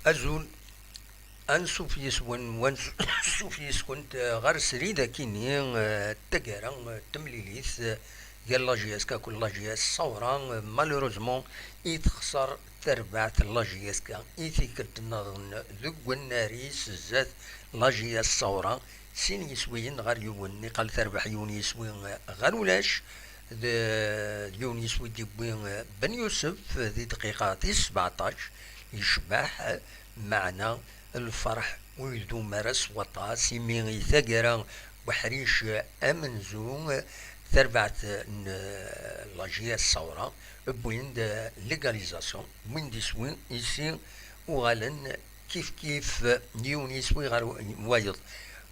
أزول أنسوف يسون وانسوف يسكنت غير سريدة كيني تقارا تمليليث ديال لاجياسكا كل لاجياس صورا مالوروزمون يتخسر تربعت لاجياسكا يتيكرت نظن ذو الناريس زات لاجياس صورا سين يسوين غير يوني قال تربح يوني يسوين غير ولاش يوني يسوي ديبوين بن يوسف ذي دقيقة 17 يشبح معنى الفرح ويدو مارس وطاس يمين ثقرا وحريش أمنزو تربعت لاجيا الثورة بوين ليغاليزاسيون وين دي سوين يسي وغالن كيف يونيس وغير وايض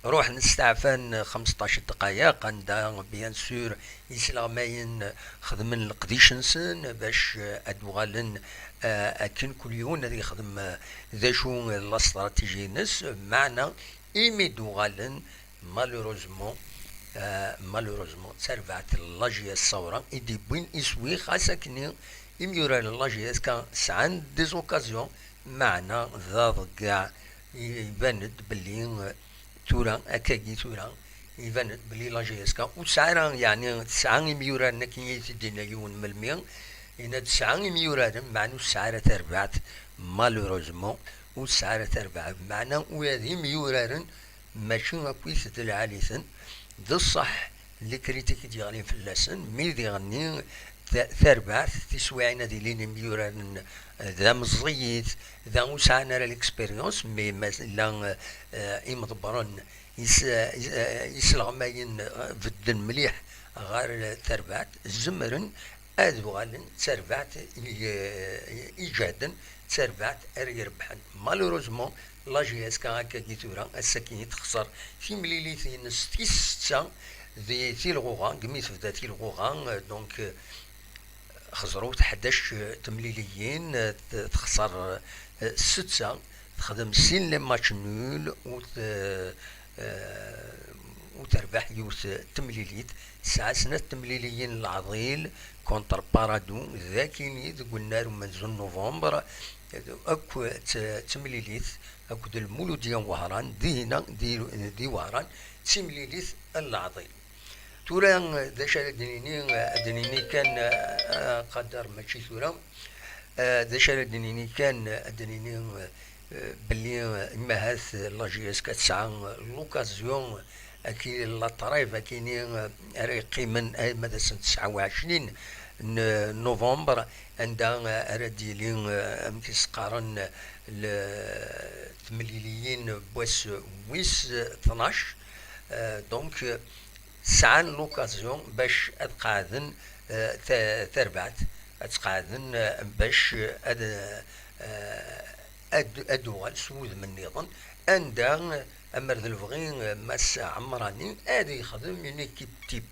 روح نستعفان 15 دقائق عندها بيان سور يسلامين خدمن القديشنسن باش ادوغالن اكن كل يوم اللي يخدم ذا شو لا استراتيجي نس معنا ايمي دوغالن مالوروزمون مالوروزمون سرفعت لاجيا الثورة يدي بوين يسوي خاصة كني يميورا لاجيا كان سعان ديزوكازيون معنا ذا كاع يباند بلي تورا اكاكي تورا يباند بلي لاجيسكا وسعرا يعني 9 ميورا نكي يتدينا يون ملمين إن 9 ميورا معنو سعرة تربعت مالوروزمون وسعرة تربعت معنا وهذه ميورا ماشي كويس العاليثن ذا الصح اللي كريتيك ديالي في اللسن مي ديغني تربعت تسويعنا ديالين ميورا ذا مزيد ذا وسعنا الاكسبيريونس مي مثلا يمضبرن يسلغماين فدن مليح غير تربعت زمرن ادوغالن تربعت ايجادا تربعت اريربحن مالوروزمون لاجياس كان هكا كيتورا السكين تخسر في مليليتين ستيستا ذي تيلغوغان قميت في ذا تيلغوغان دونك خسروا 11 تمليليين تخسر 6 تخدم سين لي ماتش نول وتربح يوث تمليليت ساعة سنة تمليليين العضيل كونتر بارادو ذاكيني ذو النار من زون نوفمبر اكو تمليليت اكو المولو ديال وهران دينا دي وهران تمليليت العضيل تورا ذا دنيني كان قدر ماشي تورا ذا دنيني كان دنيني بلي ما هاث لاجياس كتسعى لوكازيون اكي لا طريف اكيني ريقي من مدى سنة 29 نوفمبر عندها رديلين امكس قارن الثمليليين بوس ويس 12 دونك سعان لوكازيون باش اتقاذن تربعت اتقاذن باش ادوغال سوذ من نظن عندها امر ذا الفغين ماس عمراني ادي يخدم من ايكيب تيب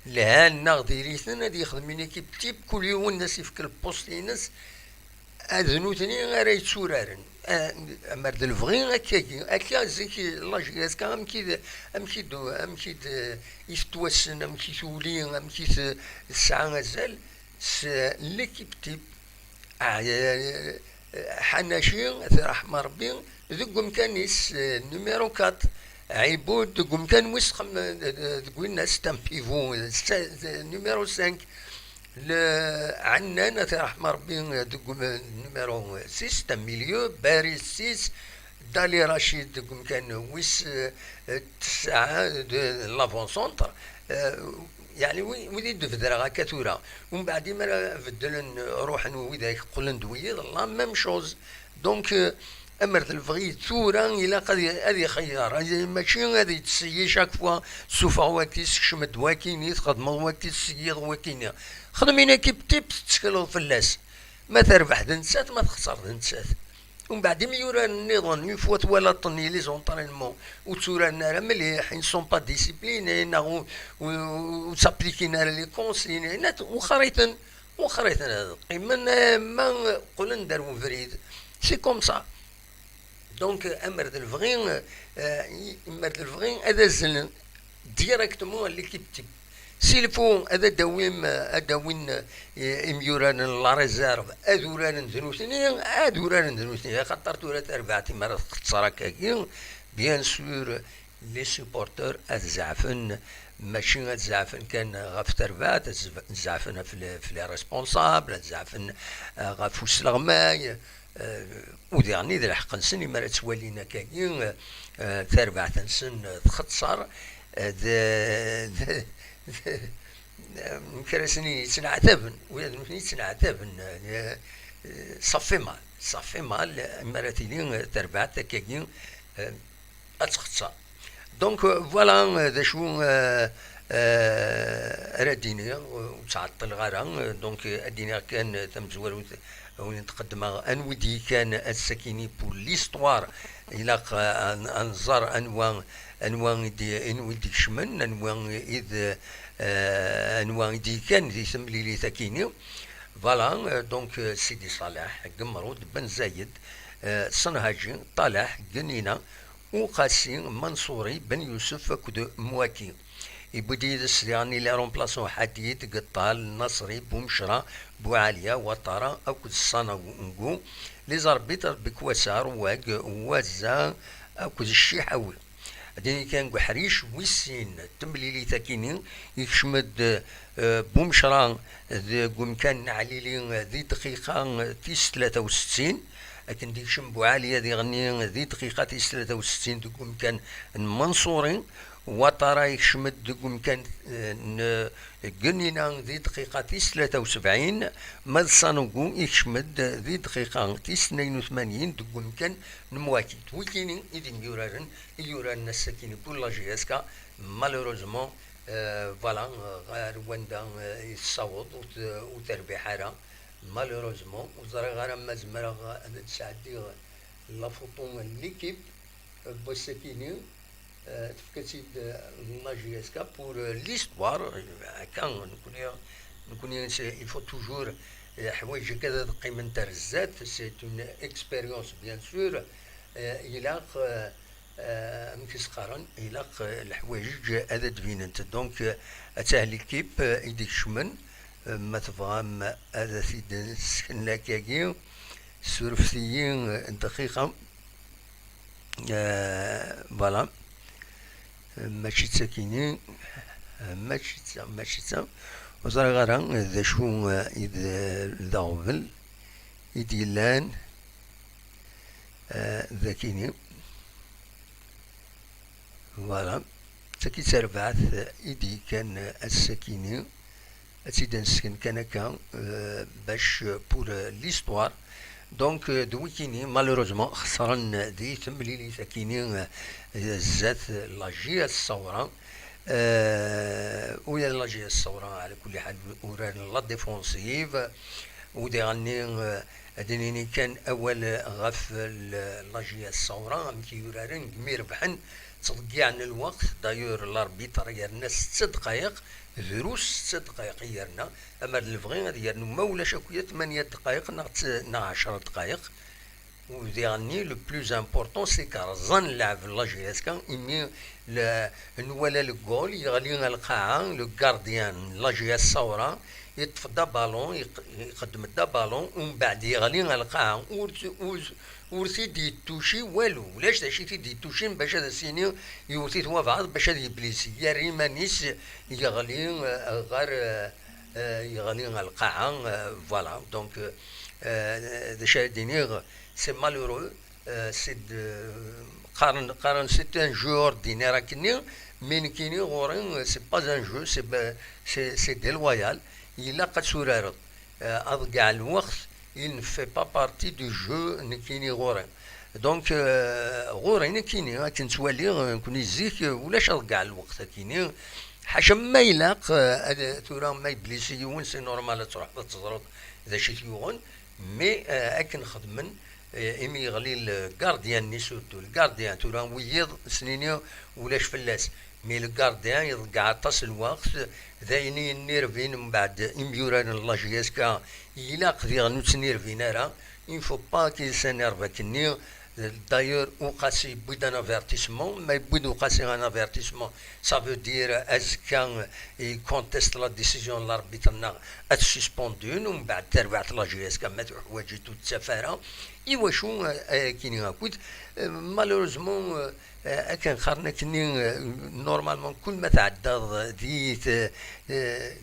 لها النغديريثن ادي يخدم من ايكيب تيب كل يوم الناس يفك البوست ينس اذنوتني غير يتسورارن امر ذا الفغين اكا زيكي لاجياس كان امكي يستوسن امكي تولي امكي الساعه غزال ليكيب تيب حناشي رحمة ربي ذو مكانيس نيميرو 4 عيبود ذو مكان وسخم ذو الناس تنبيفو نيميرو 5 عنان رحمة ربي ذو نيميرو 6 ميليو باريس 6 دالي رشيد ذو مكان ويس 9 لافون سونتر يعني وذي دفدرا كثورة ومن بعد ما فدلن روحن وذا يقولن دوية الله ميم شوز دونك امر الفغي ثورا الى قد هذه خيار ماشي غادي تسيي شاك فوا سوفا وقتي شمد واكيني تخدم وقتي تسيغ واكيني خدمينا كيب تيب تسكلو فلاس ما تربح دنسات ما تخسر دنسات ومن بعد ميورا النظام يفوت ولا طني لي زونطرينمون وتورا النار مليح ان سون با ديسيبلينين و سابليكينا لي كونسين وخريطن هذا قيمنا ما قول ندارو فريد سي كوم سا دونك امر الفغين هذا زلن ديريكتومون ليكيب تيب سيلفو هذا دويم ادوين اميوران لا ريزيرف اذوران ذنوثني اذوران ذنوثني خاطر تورات 4 مرات اختصار هكاكي بيان سور لي سوبورتور ازعفن ماشي اتزعفن كان غاف تربات اتزعفن في لي ريسبونسابل اتزعفن غاف وس الغماي وديرني ذا الحق نسن مرات توالينا كاين تربعة نسن تختصر كراسني يتنعتبن ولاد مثني يتنعتبن صفي مال مراتيلين تربعة تكاكين اتختصر دونك فوالا ذا شو رادينيا وتعطل غارا دونك ادينا كان تمزول وين تقدم انودي كان السكيني بور ليستوار الى انظر انواع دي شمن انواع اذ انواع دي كان دي سملي لي ثكيني فوالا دونك سيدي صالح قمرود بن زايد صنهاجي طالح قنينه وقاسي منصوري بن يوسف كد مواكي يبدي السرياني لي رومبلاسون حديد قطال نصري بومشرا بوعالية وطرا او كد الصناغو لي زربيط بكواسار واق وزا او كد الشيحاوي ديني كان قحريش ويسين تمليلي تاكيني يكشمد بومشرا قوم كان عليلي ذي دقيقة تيس 63 لكن ديك شنبو عالية دي غني ذي دقيقة تيس 63 دقوم كان منصورين وطرا يكشمد دقوم كان قنينا ذي دقيقة تيس 73 ماذ صانوكو يكشمد ذي دقيقة تيس 82 دقوم كان نمواكي تويكيني إذن يوران السكيني بولا جياسكا مالوروزمون فوالا غير وندا يصوت وتربي حارة مالوروزمون وزرا غير ما زمرا تساعدي لا فوتون ليكيب بوسكيني تفكتي لا جياسكا بور ليستوار هكا نكون يفو توجور حوايج كذا قيمة الزاد سي اون اكسبيريونس بيان سور يلاق مكيس قارن يلاق الحوايج هذا دفيننت دونك اتاه ليكيب يديك شمن ما تفهم هذا سيد سكناكاكي سورفتيين دقيقة فوالا ماشي تساكيني ماشي تا وصار غير ذا شو ذا غبل يديلان ذاكيني فوالا تاكي تربعث إيدي كان السكيني أتيدا نسكن كان هكا باش بور ليستوار دونك دويكيني مالوروزمون خسرن دي تمليلي ثاكيني زات لاجيا الثورة ويا لاجيا الثورة على كل حال وران لا ديفونسيف ودي غني ادنيني كان اول غف لاجيا الثورة مكي يورارن ميربحن تضيع عن الوقت دايور الاربيتر يرنا 6 دقائق دروس 6 دقائق يرنا اما الفغي غادي يرنا ما ولاش اكويا 8 دقائق نا 10 دقائق وديرني لو بلوز امبورطون سي كارزان لعب لا جياسكا اني نولا الجول يغلي القاعه لو غارديان لا جياس الثوره يتفضى بالون يقدم دا بالون ومن بعد يغلي القاعه ورثي دي توشي والو ولاش داشي دي توشي باش هذا السيني يوثي هو بعض باش هذا يبليسي يا ريمانيس يغلي غير يغلي القاعه فوالا دونك داشا دينيغ سي مالورو سي قارن سي ان جو اوردينير كني مين كيني غورين سي با ان جو سي ديلويال الا قد سورارد اضقع الوقت il ne fait pas partie du jeu نكيني غورين دونك غورين كيني كنتولي كوني زيك ولاش اضقع الوقت كيني حاشا ما يلاق تورا ما يبليسي يون سي نورمال تروح تزرط اذا شي يون مي اكن خدمن امي يغلي الكارديان ني سورتو الكارديان تورا ويض سنينيو ولاش فلاس مي الكارديان يضقع طاس الوقت ذايني النيرفين من بعد اميوران الله جياسكا إلا قدر نتنيرفين راه il faut pas qu'il s'énerve كني D'ailleurs, Oukassi bout d'un avertissement, mais bout d'Oukassi un avertissement, ça veut dire est-ce qu'il conteste la décision de l'arbitre est suspendu, nous بعد la GSK mettre حوايج toute سفارة إيواشو كيني هاكوت malheureusement كان خارنا كني نورمالمون كل ما تعدى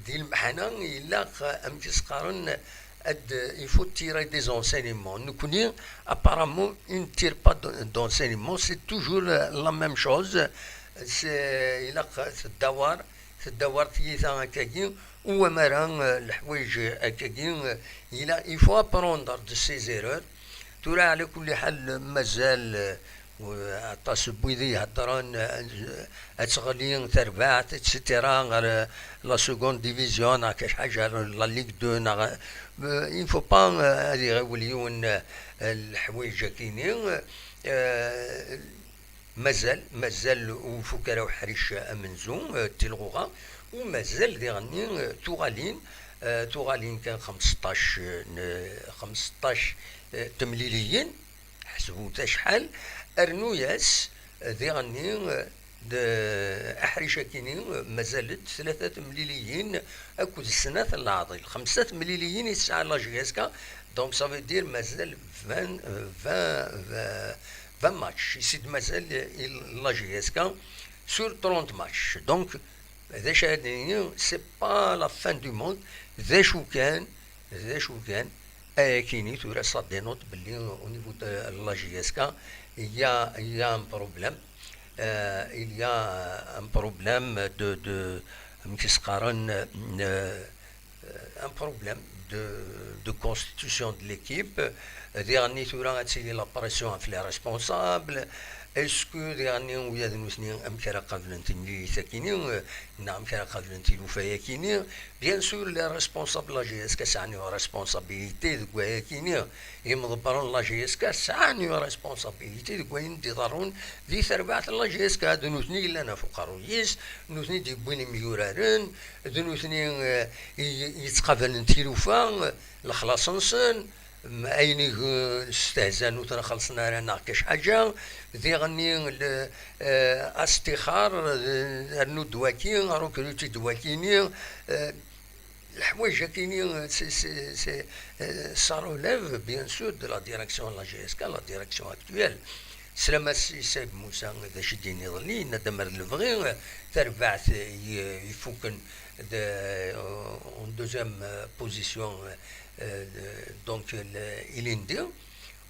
دي المحنة إلا أمكس قارن il faut tirer des enseignements. Nous connaissons apparemment, ils ne tirent pas d'enseignements, c'est toujours la même chose. C'est الدوار تيثا كاكين ومران الحوايج كاكين il faut apprendre de ses erreurs. ترى على كل حال مازال عطاس بويدي هضران اتغلين تربعت اتسيتيرا لا سكوند ديفيزيون كاش حاجه لا ليغ دو il faut pas هذه غيوليون الحوايج كاينين مازال وفكرة وحريش منزوم تلغوغا ومازال ديغني توغالين كان 15 تمليليين حسبوا تا شحال ارنوياس ديغني احريشه كاينين مازالت 3 تمليليين اكد السنه العاضل 5 تمليليين يسعى لا جيسكا دونك سافي دير مازال 20 ماتش يسد مازال لا جيسكا سور 30 ماتش دونك هذا شاهدني سي با لا فان دو موند ذا شو كان كيني تورا صاد دي نوت باللي او نيفو دو لا جيسكا il y a un problème il y a un problème un problème de constitution de l'équipe. Dernier tour, la pression a fait les responsables. Est-ce que dernier où il y a des notions bien sûr les responsables de la GSK ça a une responsabilité de quoi يكينير يمضبرون la GSK ça a une responsabilité de quoi ينتظرون ذي ثربعة la GSK هذا نثني لنا فقرويس نثني دي بوين ميورارن نثني يتقابلن تيلوفا الخلاصنسن أيني استهزان وتنا خلصنا رانا كاش حاجة ذي غني استخار أنو دواكين روكروتي دواكيني الحوايج كاينين سي ça relève bien sûr de la direction de la GSK la direction actuelle سلام السي موسى ذا شديني ظلي ندمر الفغي تربعت يفوكن en deuxième position دونك إليندي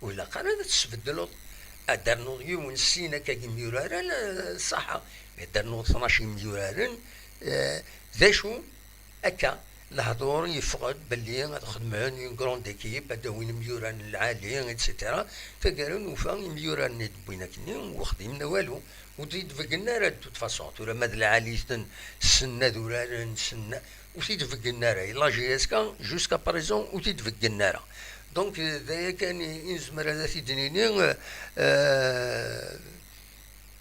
ولا قررت تستبدلوا دارنو يوم سينا كاين ميورارن صح دارنو 12 ميورارن ذا شو أكا الهضور يفقد باللي غتخدمون اون كروند ايكيب هذا وين ميوران العالي اتسيتيرا فقالوا نوفا ميوران دبينا كني وخدمنا والو وتزيد فقلنا راه توت فاسون تورا ماد العالي سنة دولار سنة وتزيد فقلنا راه لا جي اس كا جوسكا باريزون وتزيد فقلنا راه دونك ذايا كان ينزمر هذا تيدنيني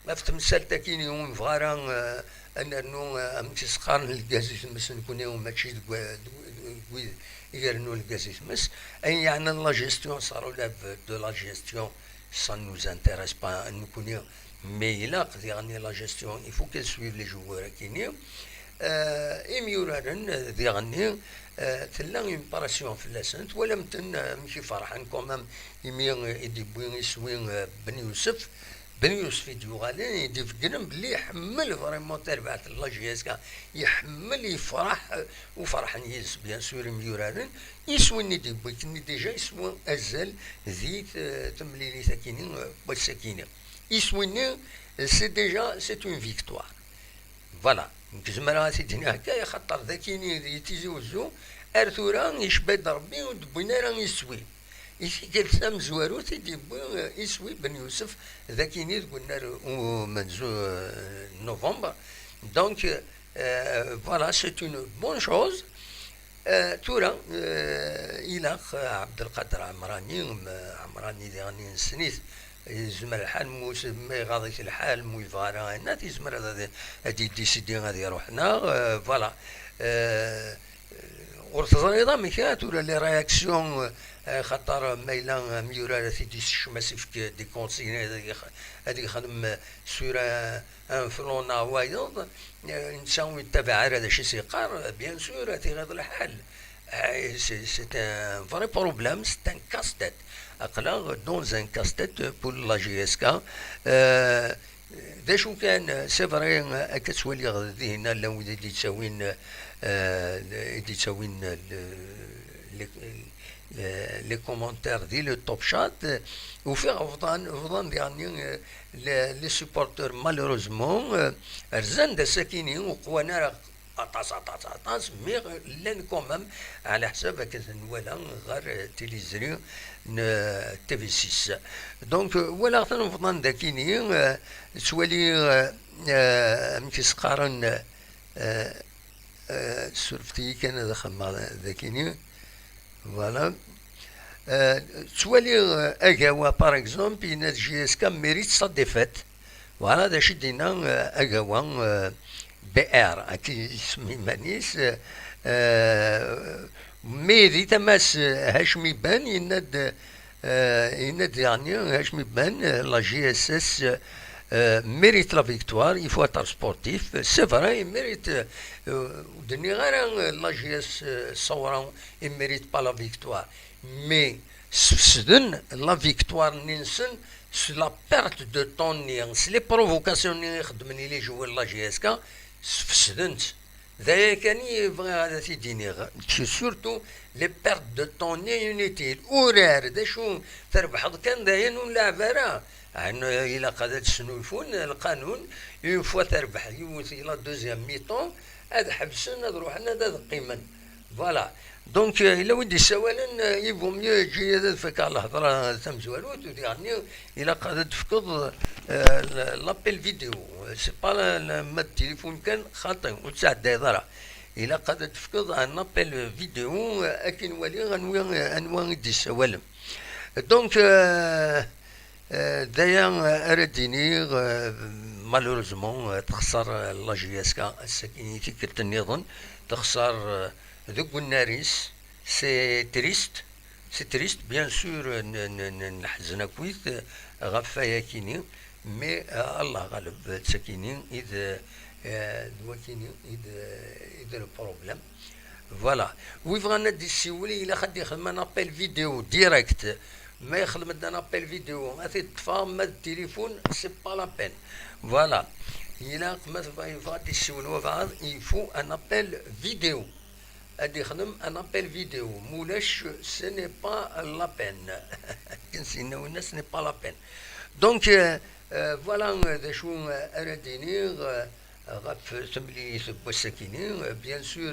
ما في تمثال تاكيني يوم فغارا أنو أمتيس قارن الجازيس مس نكون يوم ماشي يقرنوا الجازيس مس أي يعني لا جيستيون صاروا لا دو لا جيستيون ça ne nous intéresse pas نكون يوم mais là يعني لا جيستيون il faut qu'elle suive les joueurs كيني إميوران يعني تلا اون باراسيون في لاسنت ولم تن ماشي فرحان كومام يمي يديبوين يسوين بن يوسف بن يوسف يديوغالين يدي فكرن بلي يحمل فريمون تربعة لا جي اس كا يحمل يفرح وفرح نيز بيان سور ميوران يسوي ندي بوكني ديجا يسوي ازل زيت تمليلي ساكينين والساكينه يسوي سي ديجا سي اون فيكتوار فوالا كزمرا سيدنا هكا خاطر ذاكيني يتيزوزو ارثورا يشبد ربي ودبينا راه يسوي يجيب مزوارو تيدي يسوي بن يوسف ذاكيني قلنا منزو نوفمبر دونك فوالا سي اون بون شوز تورا الى عبد القادر عمراني ديغني سنيت يزمر الحال ما غاضيت الحال مو يفارا نات يزمر هذا ديسيدي غادي يروحنا فوالا ورتظني ميكات ولا لي رياكسيون خاطر ميلا ميورا تيدي الشمس في دي كونسيغ هذيك خدم سور ان فلونا وايض الانسان يتبع هذا الشيء سيقار بيان سور تيغيض الحال سي ان فري بروبليم سي ان كاستيت اقلا دون ان كاستيت بور لا جي اس كا ذا شو كان سي فري كتولي غادي هنا لو اللي تساوين اللي تساوين لي كومونتير ديال لو توب شات وفيه فضان يعني لي سوبورتور مالوروزمون رزان دا ساكنين وقوانا راه اطاس مي لان كومام على حساب كنولا غير تيليزري تي في 6 دونك ولا فضان دا كيني تولي مكيس قارن سورفتي كان دخل ذاكيني فوالا تولي اغاوا باغ اكزومبل ان جي اس كا ميريت سا ديفيت فوالا دا شدينا اغاوا بي ار اكي اسمي مانيس ميري تماس هاشمي بان يند يعني هاشمي بان لا جي اس اس mérite la victoire, il faut être sportif, c'est vrai, il mérite. La GS Sauron, il ne mérite pas la victoire. Mais la victoire, c'est la perte de temps, c'est les provocations de les joueurs de la GSK, c'est surtout les pertes de temps inutiles. Horaire, des choses, تربح كان داين ولا عبارة. انه الى قادت السنوفون القانون اون فوا تربح يوث الى دوزيام ميطون هذا حبسنا نروح لنا هذا قيما فوالا دونك الا ودي سوالا يفو ميو يجي هذا فك على الهضره تم زوالوت يعني الى قادت تفقد لابيل فيديو سي با ما التليفون كان خاطئ وتساعد هضره الى قادت تفقد ان ابيل فيديو اكن ولي انواع يدي سوالا دونك دايا ارديني مالوريزمون تخسر لا جي اس كا الساكنيتي كنت نظن تخسر ذوك الناريس سي تريست بيان سور نحزن كويس غفايا كيني مي الله غالب تساكيني اذا دواكيني اذا البروبليم فوالا ويبغى ندي السيولي الا خدي يخدم ان ابيل فيديو ديريكت ما يخدم ان ابيل فيديو غادي تفهم التليفون سي با لا بين فوالا الا ما غادي يسولوا بعض يفو ان ابيل فيديو غادي يخدم ان ابيل فيديو مولاش سي ني با لا بين كنسيناو الناس سي ني با لا بين دونك فوالا ذا شو ارديني غاف تملي بوساكيني بيان سور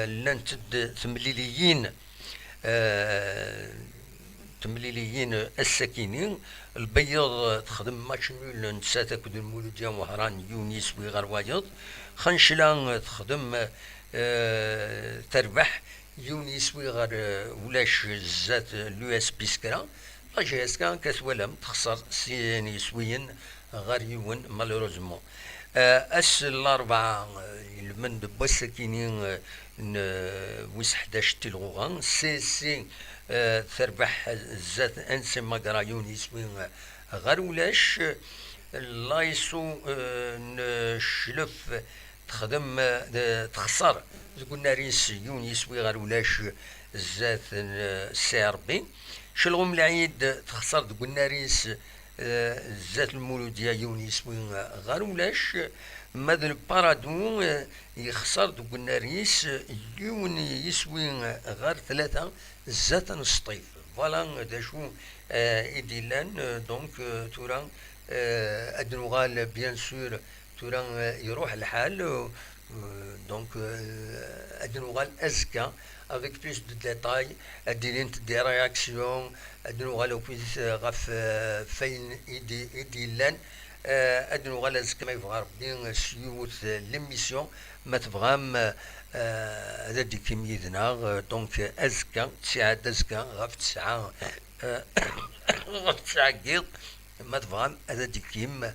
لانتد تمليليين تمليليين الساكنين البيض تخدم ماتش نول نساتك ديال المولوديه وهران يونس وغير واجد خنشلان تخدم تربح يونس وغير ولاش زات اليو اس بي سكرا لا جي اس كان كتولم تخسر سيني سوين غير يون مالوروزمون اس الاربعه من بوساكينين ويس 11 تلغوغان سي تربح زات انسي ماكرا يونس وين غير ولاش لايسو نشلف تخدم تخسر قلنا ريس يونس وي غير ولاش زات سي ار بي شلغم العيد تخسر قلنا ريس زات المولوديه يونس وين غير ولاش ماذا البارادو يخسر دوك الناريس يون يسوي غير ثلاثة زات نسطيف فوالا دا شو إديلان دونك تورا أدنوغال بيان سور تورا يروح الحال دونك أدنوغال أزكى avec plus de détails أديلين تدي رياكسيون أدنوغال بيس غف فين إديلان أدنو غلاز كما يبغى ربي سيوت ليميسيون ما تبغام هذا دي كيميدنا دونك أزكى تسعة أزكى غف تسعة غف تسعة كيض ما تبغام هذا دي كيم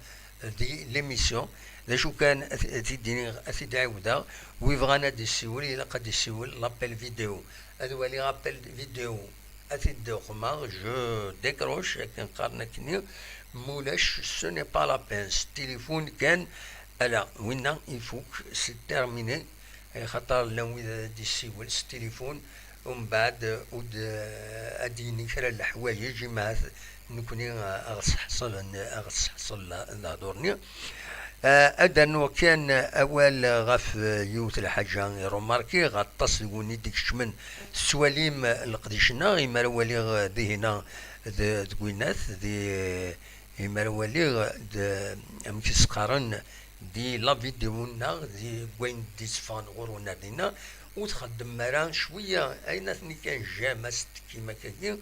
دي ليميسيون ذا شو كان تديني أثيد عاودة ويبغى نادي السيول إلا قد السيول لابيل فيديو هذا هو لي لابيل فيديو أثيد دوغما جو ديكروش كان قارنا كني مولاش سو ني با لا بين التليفون كان ألا وين يفوك سي تيرميني خاطر لو إذا دي السيول التليفون ومن بعد ود أديني كرا الحوايج مع نكوني أغص حصل نهضرني أدن وكان أول غف يوت الحاجة روماركي غطاس يقولني ديك شمن سواليم القديشنا غيما ولي ذي هنا ذوينات ذي غيما ولي أمكس قارن دي لا فيديونا دي وين دي سفان غورونا دينا وتخدم مران شوية أين ثني كان جامست كيما كاين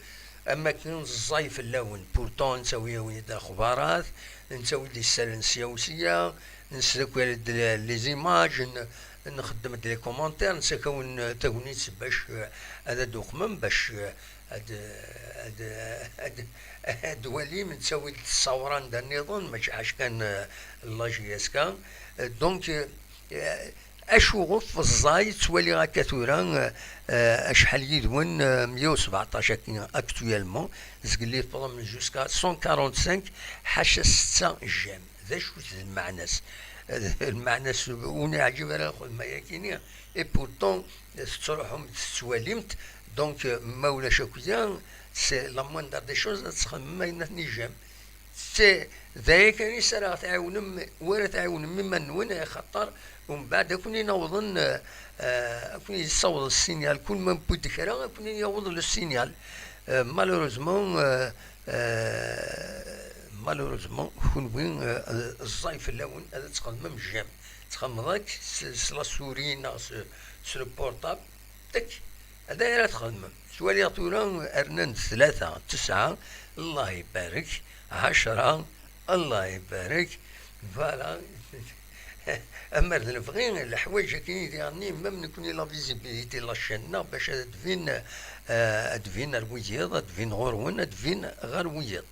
أما كان الزايف اللون بورتون نسوي وين الأخبارات نسوي لي السياسية نسوي لي زيماج نخدم لي كومونتير نسكون تونيت باش هذا دوكمن باش هاد ولي نسوي الصوران دا النظام ماشي عاش كان لاجياسكا دونك اشوف الزايد تولي هكا ثورا اشحال يدون 117 اكتويلمون زقلي طلم جوسكا 145 حاشا 6 جيم ذا شو المعناس المعناس وني عجيب راه خذ ما ياكيني اي بورتون تروحهم تسوالمت دونك ما ولاش هكذا سي لا موندر دي شوز تخمم ما ينثني جيم سي ذاك راني سرا تعاون ولا تعاون مما نون خطر ومن بعد كوني نوضن كوني يصوت السينيال كل ما بوت كرا كوني يوض السينيال مالوريزمون كون وين الصيف اللون هذا تخمم جام تخمضك سلا سورينا سو بورتاب تك هذا راه تخمم شوالي طوران ارنان 3 9 الله يبارك 10 الله يبارك فوالا اما نبغي الحوايج كاين يعني ميم نكوني لا فيزيبيليتي لا شينا باش تدفين الويض تدفين غورون تدفين غير ويض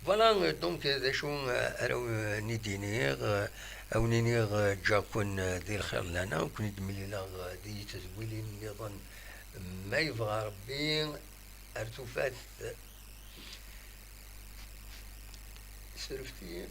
فوالا دونك ذا شو راهو ندينيغ او نينيغ جاكون ذي الخير لنا كون دملي لا دي تزويلي نظن ما يبغى ربي ارتفات سرفتي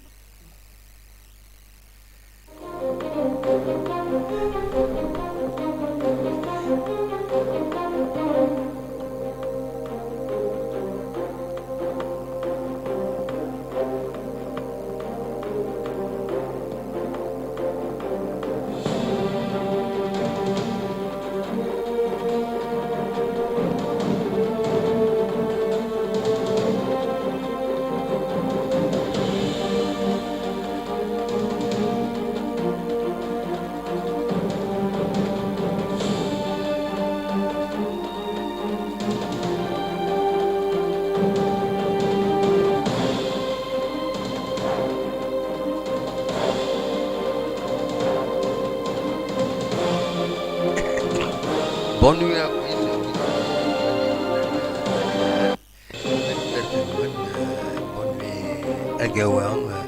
Bonne nuit à bonne nuit à Gaouan.